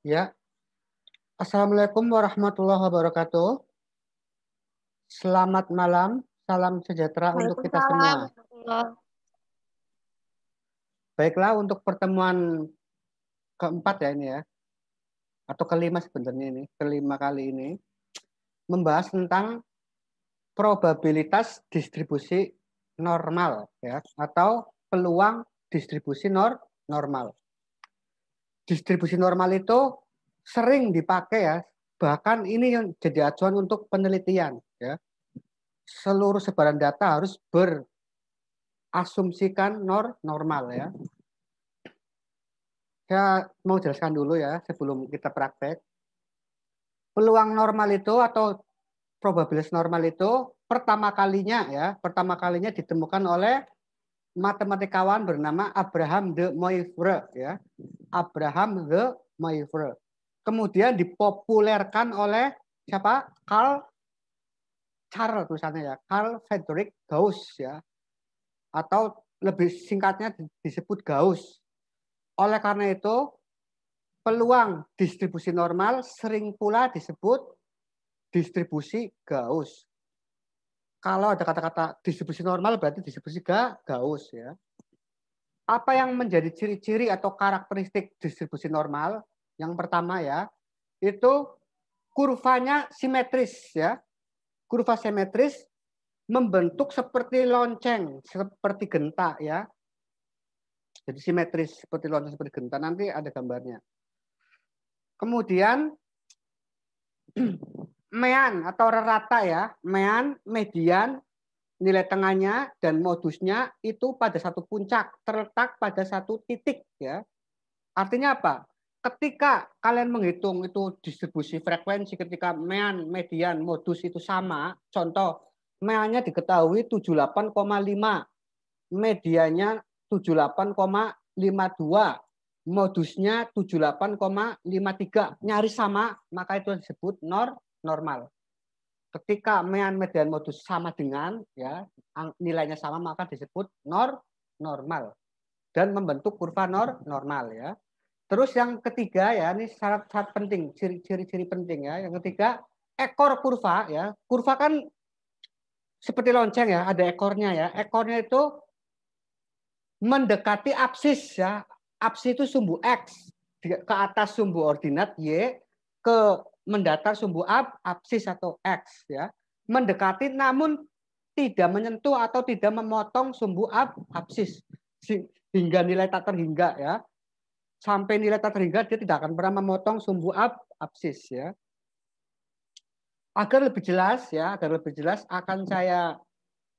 Ya, Assalamualaikum warahmatullahi wabarakatuh. Selamat malam, salam sejahtera untuk kita Waalaikumsalam semua. warahmatullahi. Baiklah, untuk pertemuan keempat ya ini ya, atau kelima sebenarnya ini, kelima kali ini, membahas tentang probabilitas distribusi normal ya, atau peluang distribusi normal. Distribusi normal itu sering dipakai ya, bahkan ini yang jadi acuan untuk penelitian ya. Seluruh sebaran data harus berasumsikan normal ya. Saya mau jelaskan dulu ya sebelum kita praktek. Peluang normal itu atau probabilitas normal itu pertama kalinya ditemukan oleh matematikawan bernama Abraham de Moivre ya. Abraham de Moivre. Kemudian dipopulerkan oleh siapa? Charles tulisannya ya, Carl Friedrich Gauss ya, atau lebih singkatnya disebut Gauss. Oleh karena itu, peluang distribusi normal sering pula disebut distribusi Gauss. Kalau ada kata-kata distribusi normal berarti distribusi Gauss ya. Apa yang menjadi ciri-ciri atau karakteristik distribusi normal? Yang pertama ya, itu kurvanya simetris ya. Kurva simetris membentuk seperti lonceng, seperti genta ya. Jadi simetris seperti lonceng, seperti genta. Nanti ada gambarnya. Kemudian mean atau rata ya, mean, median, nilai tengahnya dan modusnya itu pada satu puncak, terletak pada satu titik ya. Artinya apa? Ketika kalian menghitung itu distribusi frekuensi, ketika mean, median, modus itu sama, contoh meannya diketahui 78,5, medianya 78,52, modusnya 78,53, nyaris sama, maka itu disebut normal. Ketika mean, median, modus sama dengan ya nilainya sama, maka disebut normal dan membentuk kurva normal ya. Terus yang ketiga ya, ini syarat penting, ciri-ciri penting ya. Yang ketiga, ekor kurva ya. Kurva kan seperti lonceng ya, ada ekornya ya. Ekornya itu mendekati apsis ya. Apsis itu sumbu X, ke atas sumbu ordinat Y, ke mendatar sumbu apsis atau X ya. Mendekati namun tidak menyentuh atau tidak memotong sumbu apsis hingga nilai tak terhingga ya. Sampai nilai tak terhingga dia tidak akan pernah memotong sumbu apsis ya. Agar lebih jelas ya, agar lebih jelas akan saya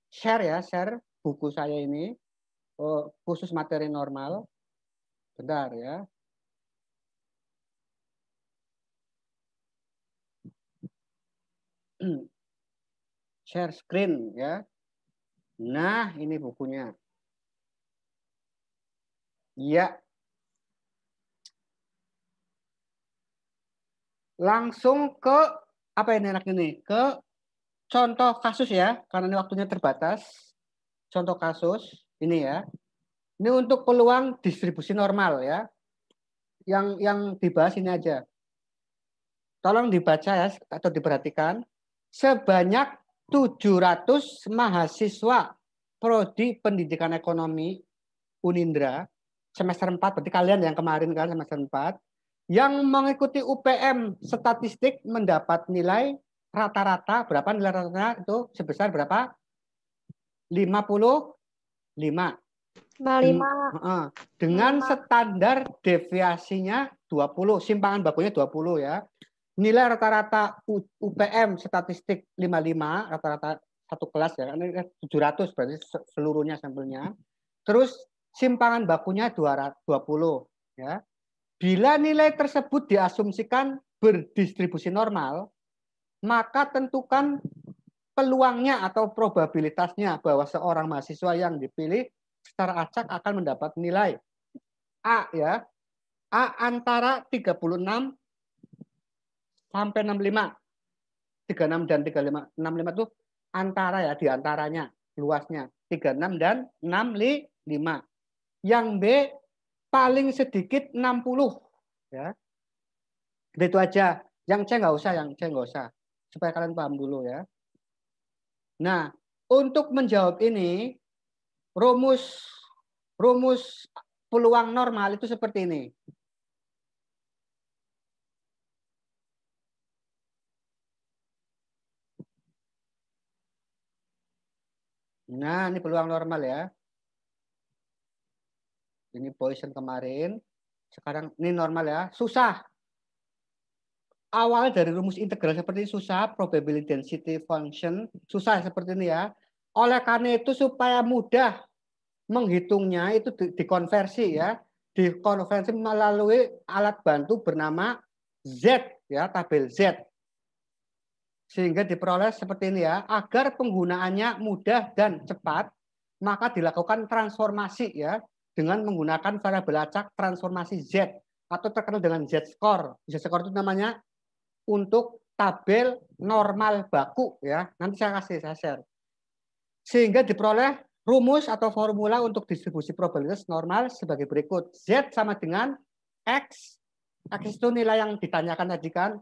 share buku saya ini khusus materi normal. Bentar ya. Share screen ya. Nah, ini bukunya. Ya, langsung ke apa ini enak ini? Ke contoh kasus ya, karena ini waktunya terbatas. Contoh kasus ini ya. Ini untuk peluang distribusi normal ya. Yang dibahas ini aja. Tolong dibaca ya atau diperhatikan. Sebanyak 700 mahasiswa prodi Pendidikan Ekonomi Unindra semester 4, berarti kalian yang kemarin kan semester 4, yang mengikuti UPM statistik mendapat nilai rata-rata berapa, nilai rata-rata itu sebesar berapa? 55. 55, Dengan 55. standar deviasinya 20, simpangan bakunya 20 ya. Nilai rata-rata UPM statistik 55, rata-rata satu kelas ya, ini 700 berarti seluruhnya sampelnya. Terus simpangan bakunya 220 ya. Bila nilai tersebut diasumsikan berdistribusi normal, maka tentukan peluangnya atau probabilitasnya bahwa seorang mahasiswa yang dipilih secara acak akan mendapat nilai A ya. A antara 36 sampai 65. 36 dan 35. 65 itu antara ya, di antaranya luasnya 36 dan 65. Yang B paling sedikit 60 ya. Itu aja. Yang C nggak usah, yang C nggak usah. Supaya kalian paham dulu ya. Nah, untuk menjawab ini, rumus peluang normal itu seperti ini. Nah, ini peluang normal ya. Ini Poisson kemarin. Sekarang ini normal ya. Susah. Awal dari rumus integral seperti ini susah. Probability density function. Susah seperti ini ya. Oleh karena itu supaya mudah menghitungnya itu dikonversi ya. Dikonversi melalui alat bantu bernama Z ya, tabel Z. Sehingga diperoleh seperti ini ya. Agar penggunaannya mudah dan cepat, maka dilakukan transformasi ya dengan menggunakan variabel acak transformasi Z atau terkenal dengan Z-score. Z-score itu namanya untuk tabel normal baku ya. Nanti saya share. Sehingga diperoleh rumus atau formula untuk distribusi probabilitas normal sebagai berikut. Z sama dengan X. X itu nilai yang ditanyakan tadi kan.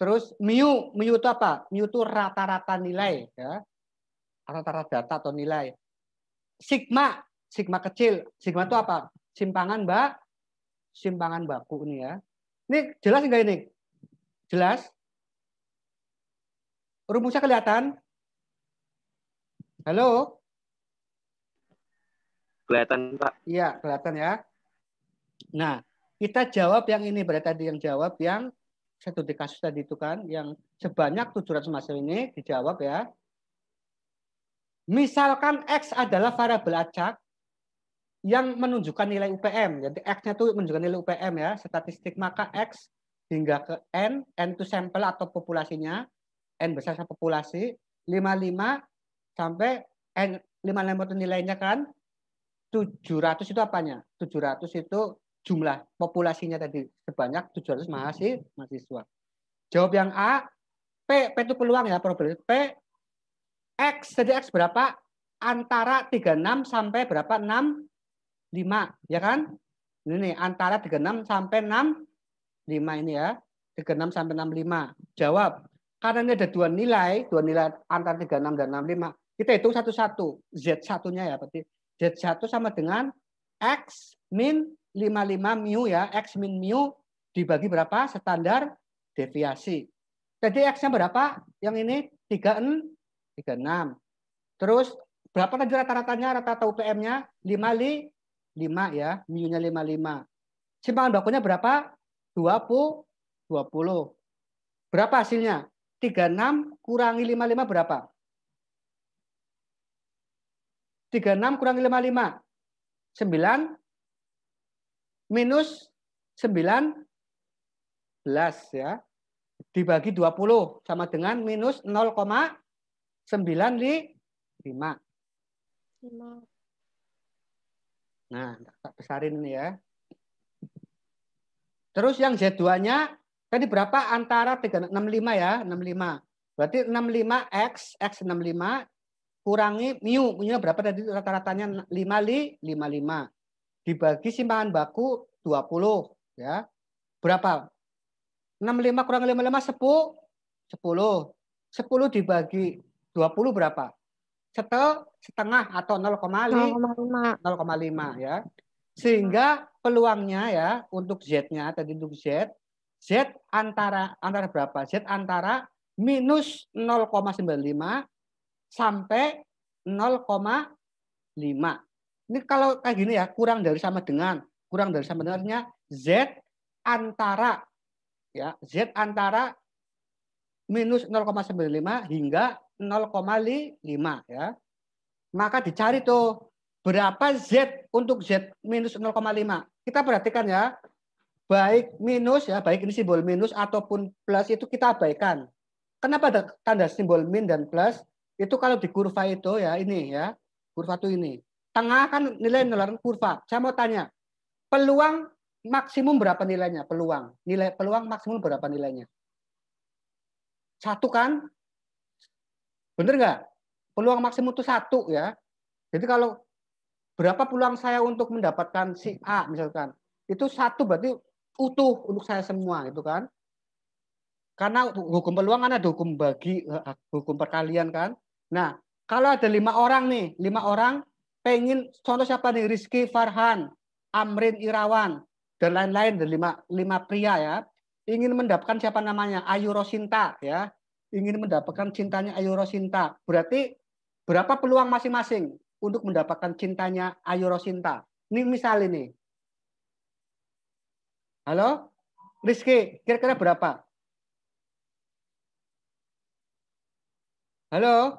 Terus mu itu apa? Mu itu rata-rata nilai ya. Rata-rata data atau nilai. Sigma kecil. Sigma itu apa? Simpangan baku ini ya. Ini jelas enggak ini? Jelas? Rumusnya kelihatan? Halo? Kelihatan, Pak. Iya, kelihatan ya. Nah, kita jawab yang ini. Berarti tadi yang jawab yang studi kasus tadi itu kan, yang sebanyak 700 mahasiswa ini dijawab ya. Misalkan X adalah variabel acak yang menunjukkan nilai UPM. Jadi X-nya itu menunjukkan nilai UPM ya, statistik. Maka X hingga ke N itu sampel atau populasinya, N besar populasi, 55 sampai N 55 itu nilainya kan 700 itu apanya? 700 itu jumlah populasinya tadi sebanyak 700 mahasiswa. Jawab yang A, P itu peluang ya, probabilitas P. X, jadi X berapa? Antara 36 sampai berapa? 65, ya kan? Ini nih, antara 36 sampai 65 ini ya. 36 sampai 65. Jawab. Karena ini ada dua nilai antara 36 dan 65. Kita hitung satu-satu. Z1-nya ya, berarti Z1 sama dengan X min 55 mu ya. X min mu dibagi berapa? Standar deviasi. Jadi X-nya berapa? Yang ini 36. Terus berapa tadi rata-ratanya? Rata-rata UPM-nya 5 ya. Mu-nya 55. Simpangan bakunya berapa? 20. Berapa hasilnya? 36 kurangi 55 berapa? 36 kurangi 55. 9 minus 19 ya. Dibagi 20 sama dengan minus 0,95. Nah, tak besarin ini ya. Terus yang Z2-nya tadi berapa? Antara 65 ya, 65. Berarti 65X, X 65 kurangi mu-nya berapa tadi rata-ratanya 55. Dibagi simpangan baku 20 ya. Berapa? 65 kurangi 55 10. 10 dibagi 20 berapa? Setengah atau 0,5 ya. Sehingga peluangnya ya untuk Z-nya tadi untuk Z antara berapa? Z antara minus 0,95 sampai 0,5. Ini kalau kayak gini ya, kurang dari sama dengannya Z antara ya, Z antara minus 0,95 hingga 0,5 ya. Maka dicari tuh berapa Z untuk Z minus 0,5. Kita perhatikan ya, baik minus ya, baik ini simbol minus ataupun plus itu kita abaikan. Kenapa ada tanda simbol min dan plus? Itu kalau di kurva itu ya ini ya, kurva itu ini. Tengah kan nilai nolaran kurva. Saya mau tanya, peluang maksimum berapa nilainya? Nilai peluang maksimum berapa nilainya? 1 kan? Bener nggak? Peluang maksimum itu 1 ya. Jadi kalau berapa peluang saya untuk mendapatkan si A misalkan, itu 1 berarti utuh untuk saya semua itu kan. Karena hukum peluang kan ada hukum bagi, hukum perkalian kan. Nah, kalau ada 5 orang nih, 5 orang pengen, contoh siapa nih, Rizky, Farhan, Amrin, Irawan, dan lain-lain, dan 5 pria ya, ingin mendapatkan siapa namanya, Ayu Rosinta ya, ingin mendapatkan cintanya Ayu Rosinta. Berarti berapa peluang masing-masing untuk mendapatkan cintanya Ayu Rosinta? Ini misal ini. Halo, Rizky, kira-kira berapa? Halo,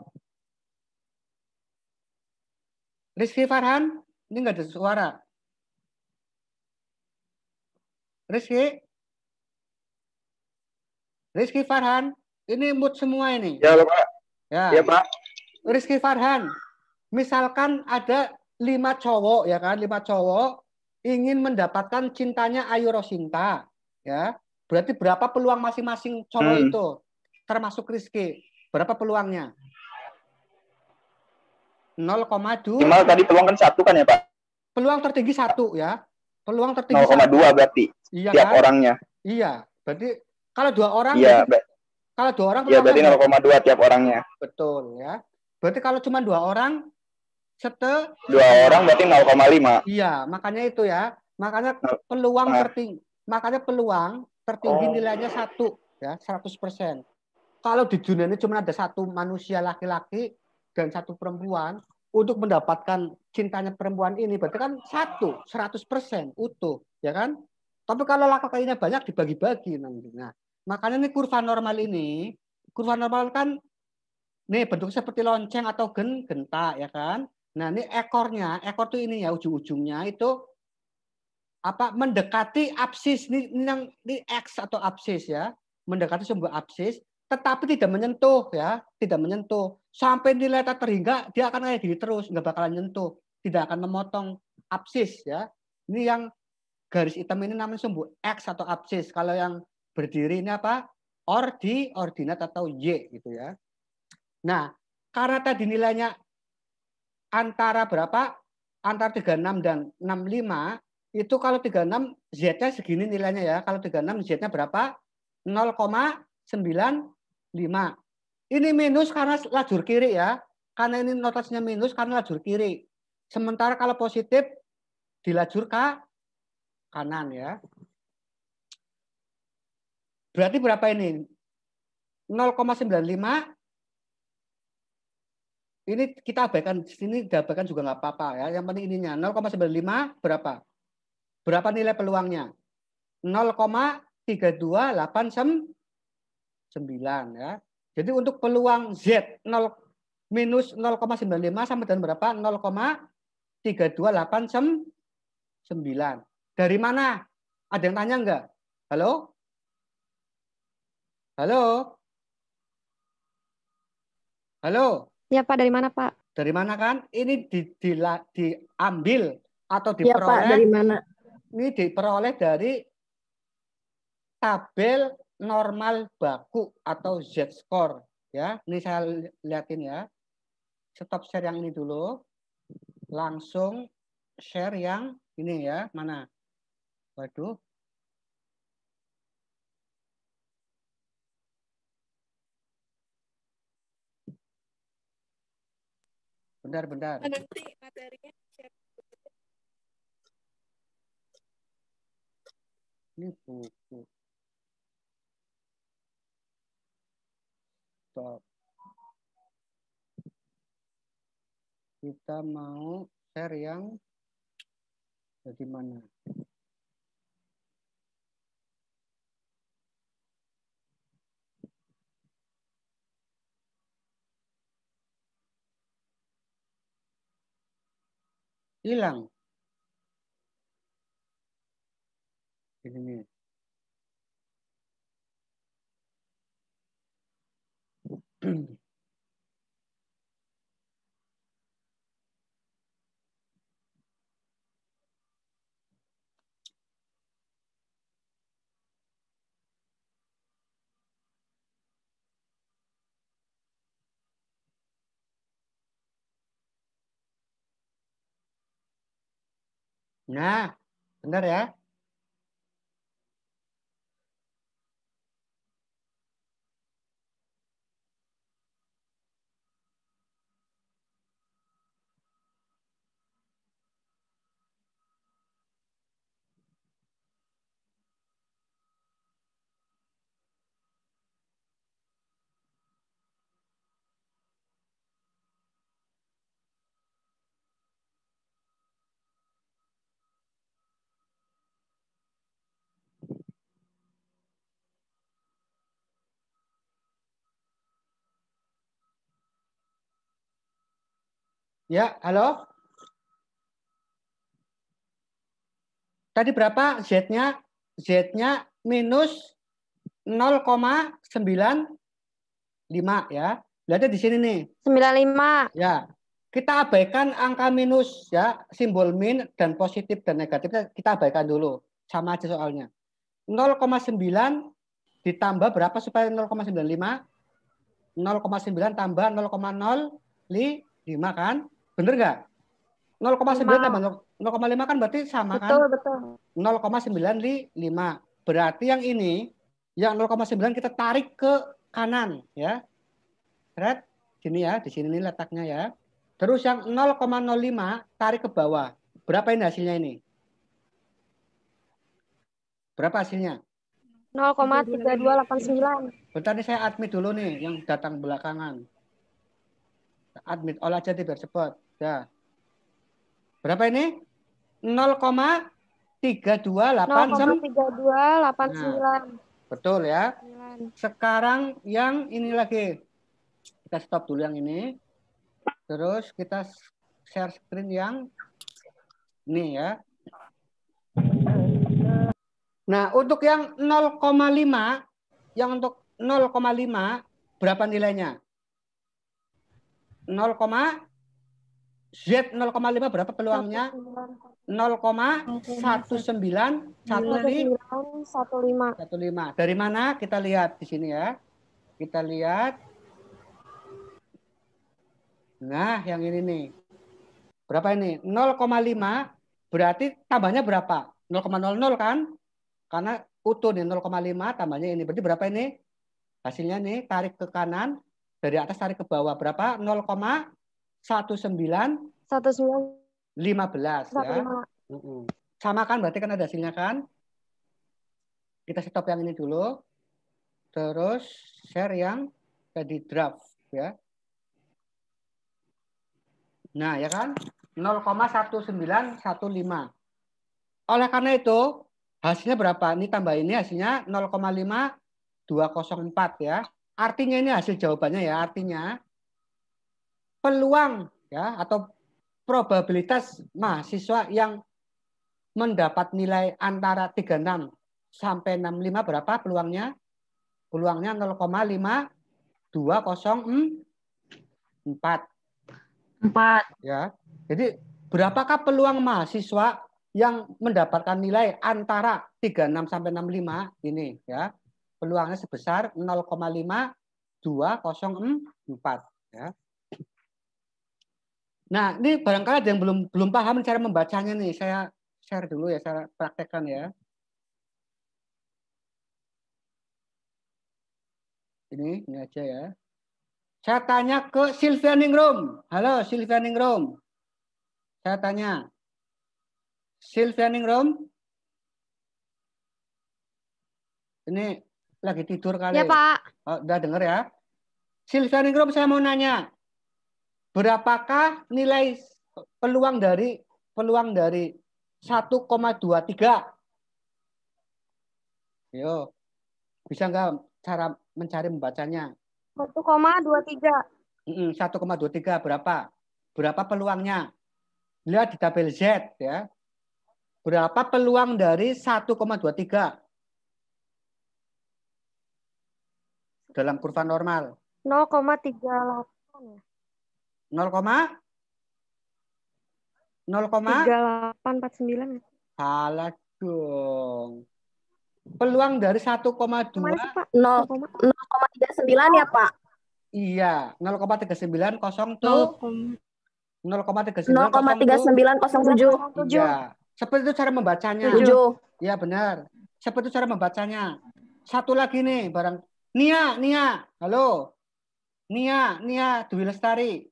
Rizky Farhan, ini nggak ada suara. Rizky, Rizky Farhan, ini mood semua ini. Ya, Pak. Ya, Ya, Pak. Rizky Farhan, misalkan ada 5 cowok ya kan, 5 cowok ingin mendapatkan cintanya Ayu Rosinta, ya. Berarti berapa peluang masing-masing cowok itu, termasuk Rizky? Berapa peluangnya? 0,2. Minimal tadi peluang kan 1 kan ya, Pak? Peluang tertinggi 1 ya. Peluang tertinggi 0,2 1. berarti Iya tiap kan? orangnya. Iya. Berarti kalau 2 orang Iya, berarti kalau 2 orang ya peluangnya berarti berapa? 0,2 tiap orangnya. Betul ya. Berarti kalau cuma 2 orang 2 orang berarti 0,5. Iya, makanya itu ya. Makanya peluang tertinggi, makanya peluang tertinggi nilainya 1 ya, 100%. Kalau di dunia ini cuma ada 1 manusia laki-laki dan 1 perempuan, untuk mendapatkan cintanya perempuan ini berarti kan 100% utuh, ya kan? Tapi kalau laki-lakinya banyak dibagi-bagi nanti. Nah, makanya ini kurva normal kan nih bentuknya seperti lonceng atau genta ya kan? Nah, ini ekornya, ekor tuh ini ya, ujung-ujungnya itu apa, mendekati absis, ini X atau absis ya, mendekati sumber absis, tetapi tidak menyentuh ya, tidak menyentuh sampai nilai tak terhingga, dia akan kayak gini terus, nggak bakalan nyentuh, tidak akan memotong absis ya. Ini yang garis hitam ini namanya sumbu X atau absis. Kalau yang berdiri ini apa, ordinat atau Y gitu ya. Nah, karena tadi nilainya antara berapa, antara 36 dan 65, itu kalau 36 Z-nya segini nilainya ya. Kalau 36 Z-nya berapa? 0,95. Ini minus karena lajur kiri ya. Karena ini notasinya minus karena lajur kiri. Sementara kalau positif di lajur kanan ya. Berarti berapa ini? 0,95. Ini kita abaikan, sini diabaikan juga nggak apa-apa ya. Yang penting ininya 0,95 berapa? Berapa nilai peluangnya? 0,3289 ya. Jadi untuk peluang Z 0 minus 0,95 sama dengan berapa? 0,3289. Dari mana? Ada yang tanya enggak? Halo? Halo? Halo? Ya Pak, dari mana Pak? Dari mana kan? Ini diambil atau Ya Pak, diperoleh. dari mana? Ini diperoleh dari tabel normal baku atau Z-score ya. Ini saya lihatin ya. Stop share yang ini dulu. Langsung share yang ini ya. Mana? Waduh. Bentar. Nanti materinya share. Ini buku. Stop. Kita mau share yang dari mana? Hilang. Ini. Nah, benar ya. Ya, halo? Tadi berapa Z-nya? Z-nya minus 0,95 ya. Lihatnya di sini nih. 95. Ya. Kita abaikan angka minus ya, simbol min dan positif dan negatifnya kita abaikan dulu. Sama aja soalnya. 0,9 ditambah berapa supaya 0,95? 0,9 tambah 0,05 kan? Bener nggak? 0,9 tambah 0,5 kan berarti sama kan? Betul. 0,95. Berarti yang ini, yang 0,9 kita tarik ke kanan ya. Red, sini ya, di sini nih letaknya ya. Terus yang 0,05 tarik ke bawah. Berapa ini hasilnya ini? Berapa hasilnya? 0,3289. Bentar nih saya admit dulu nih yang datang belakangan. Admit all aja deh biar cepat. Ya. Berapa ini? 0,3289. 0,3289. Betul ya. Sekarang yang ini lagi. Kita stop dulu yang ini. Terus kita share screen yang ini ya. Nah, untuk yang 0,5, yang untuk 0,5 berapa nilainya? 0, Z 0,5 berapa peluangnya? 0,1915. Dari mana? Kita lihat di sini ya. Kita lihat. Nah, yang ini nih. Berapa ini? 0,5 berarti tambahnya berapa? 0,00 kan? Karena utuh nih 0,5 tambahnya ini. Berarti berapa ini? Hasilnya nih tarik ke kanan, dari atas tarik ke bawah. Berapa? 0,1915 ya. Sama kan berarti kan ada hasilnya kan? Kita stop yang ini dulu. Terus share yang tadi draft ya. Nah, ya kan? 0,1915. Oleh karena itu, hasilnya berapa? Ini tambah ini hasilnya 0,5204 ya. Artinya ini hasil jawabannya ya. Artinya peluang ya atau probabilitas mahasiswa yang mendapat nilai antara 36 sampai 65 berapa peluangnya? Peluangnya 0,5204. 4. Ya. Jadi berapakah peluang mahasiswa yang mendapatkan nilai antara 36 sampai 65 ini ya. Peluangnya sebesar 0,5204 ya. Nah, ini barangkali ada yang belum paham cara membacanya nih. Saya share dulu ya, saya praktekkan ya. Ini aja ya. Saya tanya ke Sylvia Ningrum. Halo Sylvia Ningrum. Saya tanya. Sylvia Ningrum. Ini lagi tidur kali. Ya, Pak. Oh, udah denger ya. Sylvia Ningrum saya mau nanya. Berapakah nilai peluang dari 1,23? Yo. Bisa nggak cara mencari membacanya? 1,23. 1,23 berapa? Berapa peluangnya? Lihat di tabel Z ya. Berapa peluang dari 1,23 dalam kurva normal? 0,38 ya. 3849. Salah dong. Peluang dari 1,2 0,39 ya, Pak. iya, 0,3907 tuh 0,3907. Iya. Seperti itu cara membacanya. 7. Iya, benar. Seperti itu cara membacanya. Satu lagi nih, barang Nia. Halo. Nia Dwi Lestari.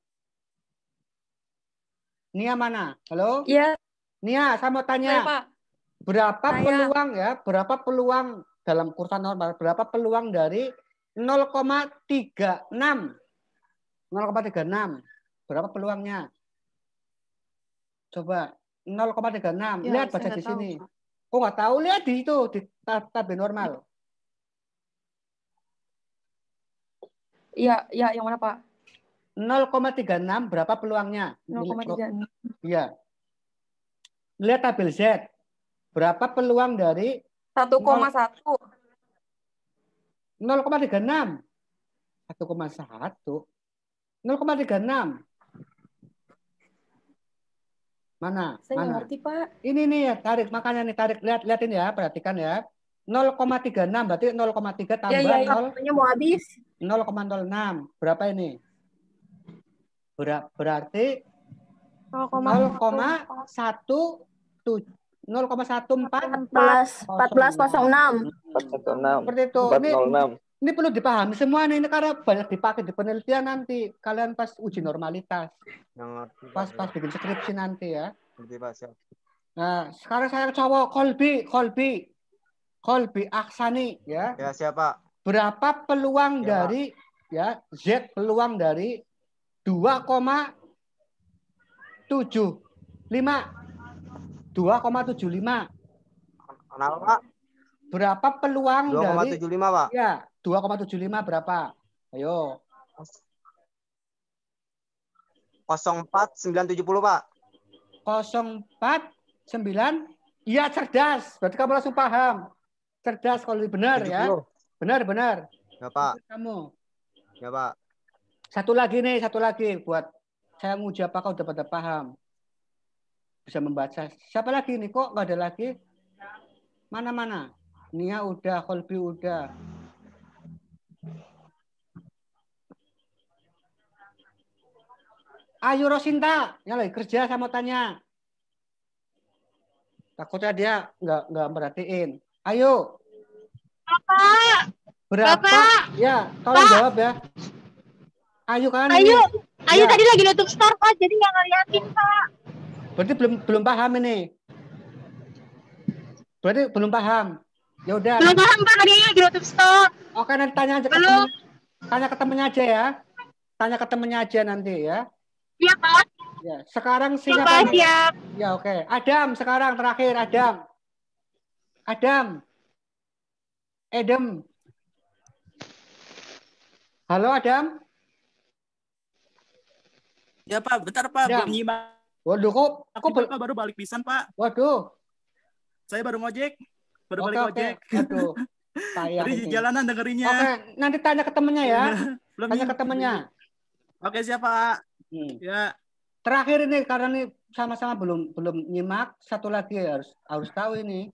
Nia mana? Halo? Iya. Nia, saya mau tanya. Saya, Pak. Berapa peluang dalam kurva normal? Berapa peluang dari 0,36? 0,36. Berapa peluangnya? Coba 0,36. Ya, Lihat baca di sini. Kok nggak tahu? Lihat di itu di tabel normal. Iya, yang mana, Pak? 0,36 berapa peluangnya? 0,36. Iya. Lihat tabel Z. Berapa peluang dari 1,1. 0,36? 1,1. 0,36. Mana? Saya nggak Mana? ngerti, Pak. Ini nih ya, tarik. Makanya nih tarik. Lihatin ya, perhatikan ya. 0,36 berarti 0,3 tambah Iya, 0, waktunya mau habis. 0,06. Berapa ini? Berarti 0,1. 0,1406. 1406. 416. Seperti itu. 406. Ini perlu dipahami semua nih, ini karena banyak dipakai di penelitian nanti. Kalian pas uji normalitas, pas bikin skripsi nanti ya. Nah, sekarang saya cowok Kolbi Aksani ya. Ya, siapa? Berapa peluang Ya, dari ya Z peluang dari 2,75 2,75. Kenapa, Pak? Berapa peluang dari 2,75, Pak. ya 2,75 berapa? Ayo. 04970, Pak. 049. Iya, cerdas. Berarti kamu langsung paham. Cerdas kalau benar 70. ya. Benar. Ya, Pak. Kamu. Ya, Pak. Satu lagi buat saya nguji apakah udah pada paham. Bisa membaca. Siapa lagi nih kok nggak ada lagi? Mana? Nia udah, Kolbi udah. Ayo Rosinta, yang lagi kerja saya mau tanya. Takutnya dia nggak merhatiin. Ayo. Bapak. Berapa? Bapak. Ya, tolong Pak. jawab ya. Ayo kan? Ayo Ya. tadi lagi nutup store, Pak, jadi nggak ngeliatin, Pak. Berarti belum paham ini. Berarti belum paham. Ya udah. Belum paham, Pak, tadi lagi nutup store. Oke, nanti tanya aja Belum. tanya ke temennya aja ya. Tanya ke temennya aja nanti ya. Iya, Pak. Ya, sekarang Pak, siapa? siap. Ya, oke. Adam sekarang terakhir, Adam. Halo Adam. Ya Pak, bentar Pak, Ya. belum nyimak. Waduh, kok Pak, baru balik pisan Pak. Waduh. Saya baru ngojek, baru Oke, balik ngojek. Waduh. Payah Tadi di ini. jalanan dengerinnya. Oke, nanti tanya ke temennya ya. Belum Tanya ke nyimak. temennya. Oke, siap Pak. Ya, Terakhir ini karena ini sama-sama belum nyimak, satu lagi harus tahu ini.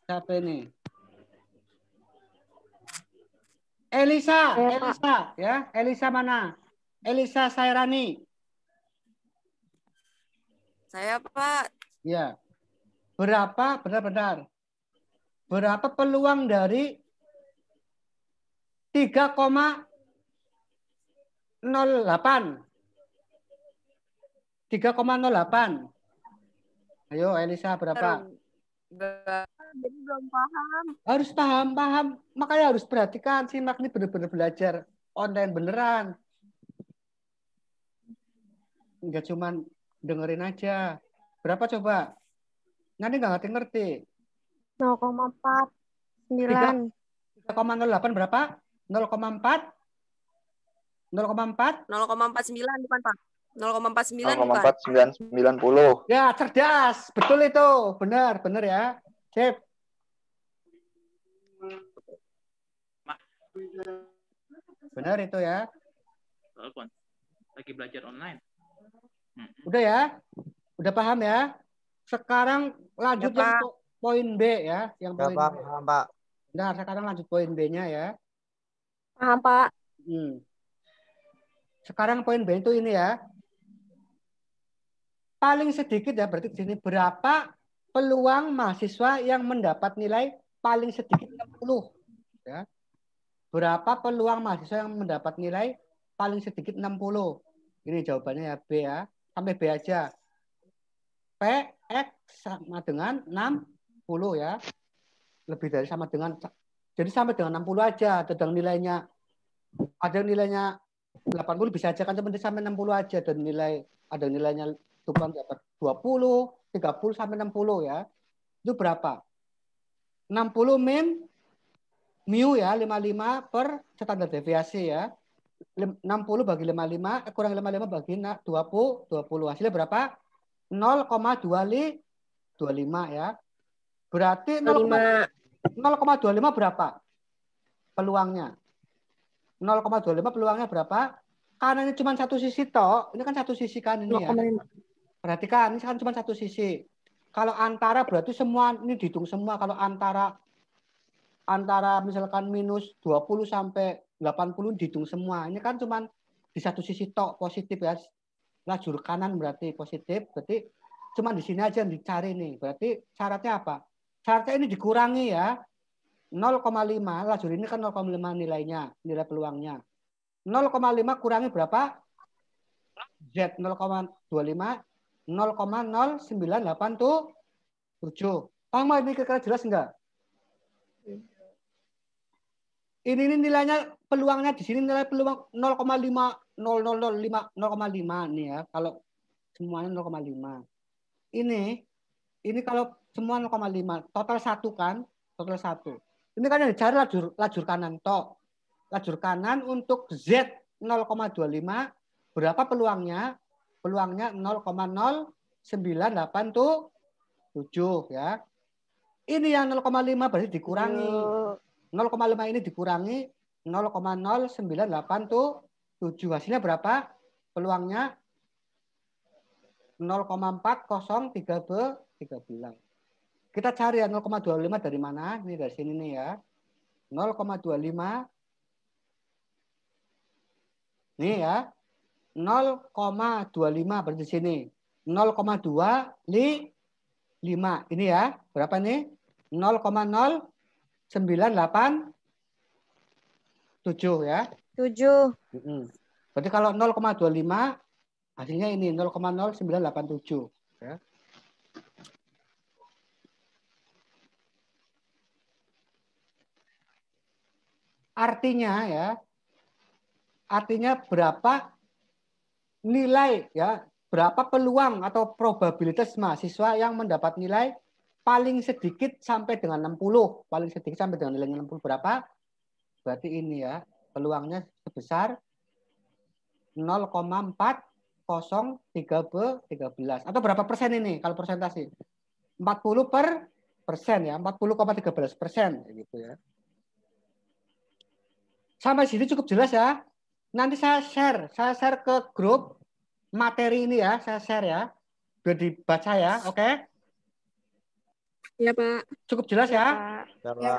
Siapa ini? Elisa ya. Elisa mana? Elisa Sairani. Saya, Pak. Ya. Berapa? Benar-benar. Berapa peluang dari 3,08? 3,08. Ayo Elisa berapa? Jadi belum paham. Harus paham. Makanya harus perhatikan. Simak ini benar-benar belajar online beneran. Enggak cuman dengerin aja. Berapa coba? Nanti nggak ngerti. 0,49. 3,08 berapa? 0,4? 0,4? 0,49 bukan, Pak. 0,49 bukan. 0,4990. Ya, cerdas. Betul itu. Benar ya. Sip. Benar itu ya. lagi belajar online. Udah ya? Udah paham ya? Sekarang lanjut Ya, yang Pak. poin B ya. Yang Ya, poin Pak. B. Paham, Pak. Nah, sekarang lanjut poin B-nya ya. Paham, Pak. Sekarang poin B itu ini ya. Paling sedikit ya, berarti di sini berapa peluang mahasiswa yang mendapat nilai paling sedikit 60 ya. Berapa peluang mahasiswa yang mendapat nilai paling sedikit 60? Ini jawabannya ya B ya. Sampai B aja. PX sama dengan 60 ya. Lebih dari sama dengan, jadi sampai dengan 60 aja. Ada nilainya 80 bisa aja kan, sampai 60 aja. Dan ada nilainya Tuhan dapat 20, 30 sampai 60 ya. Itu berapa? 60 min mu ya, 55 per standar deviasi ya. 60 bagi 55 kurang 55 bagi 20. Hasilnya berapa? 0,25 ya. Berarti 0,25 berapa peluangnya? 0,25 peluangnya berapa? Karena ini cuma satu sisi toh. Ini kan satu sisi kan ini ya. Perhatikan, ini kan cuma satu sisi. Kalau antara berarti semua ini dihitung semua. Kalau antara misalkan minus 20 sampai 80 dihitung semua. Ini kan cuma di satu sisi tok positif ya. Lajur kanan berarti positif. Berarti cuma di sini aja yang dicari nih. Berarti syaratnya apa? Syaratnya ini dikurangi ya. 0,5. Lajur ini kan 0,5 nilainya. Nilai peluangnya. 0,5 kurangi berapa? Z 0,25. 0,0987. Paham ini kira-kira jelas enggak? Ini nilainya peluangnya di sini nilai peluang 0,5005 nih ya. Kalau semuanya 0,5. Ini kalau semua 0,5, total 1 kan? Total 1. Ini kan yang dicari lajur kanan tok. Lajur kanan untuk Z 0,25 berapa peluangnya? Peluangnya 0,0987 ya. Ini yang 0,5 berarti dikurangi. 0,5 ini dikurangi 0,0987. Hasilnya berapa? Peluangnya 0,4013. Kita cari ya 0,25 dari mana? Ini dari sini nih ya. 0,25. Nih ya. 0,25 berarti di sini. 0,25. Ini ya. Berapa nih? 0,0987 ya. 7. Berarti kalau 0,25 hasilnya ini 0,0987 ya. Artinya ya. Artinya berapa nilai ya, berapa peluang atau probabilitas mahasiswa yang mendapat nilai paling sedikit sampai dengan 60. Paling sedikit sampai dengan nilai 60 berapa? Berarti ini ya, peluangnya sebesar 0,4013. Atau berapa persen ini kalau persentase? 40% ya, 40,13% gitu ya. Sampai sini cukup jelas ya. Nanti saya share ke grup materi ini ya, saya share ya. Biar dibaca ya, oke? Ya, Pak. Cukup jelas ya? Ya, Pak.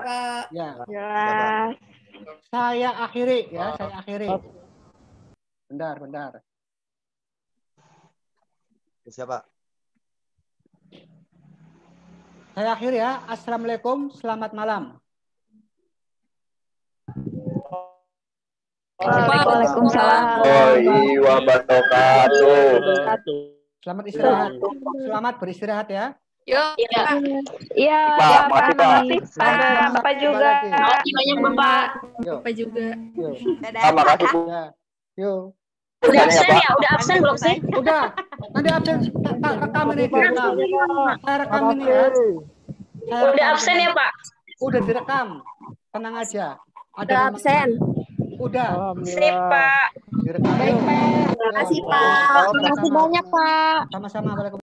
Ya. Jelas. Saya akhiri ya, saya akhiri. Bentar. Siapa? Saya akhiri ya. Assalamualaikum, selamat malam. Waalaikumsalam. Warahmatullahi wabarakatuh. Selamat istirahat. Selamat beristirahat ya. Yuk. Iya, Pak, Pak. makasih, Pak. Bapak juga. Makasih banyak, Bapak. Yuk. Bapak juga. Yuk. Terima kasih, Bu. Ya. Yuk. Udah absen ya? Udah absen belum sih? Udah. Nanti absen tak rekam ini. Saya rekam ini ya. Saya Udah rekam absen ini. ya, Pak? Udah direkam. Tenang aja. Ada Udah nama- absen. Udah. Sip, Pak. Direkam. Baik, Pak. Terima kasih, Pak. Terima kasih banyak, Pak. Sama-sama. Waalaikumsalam.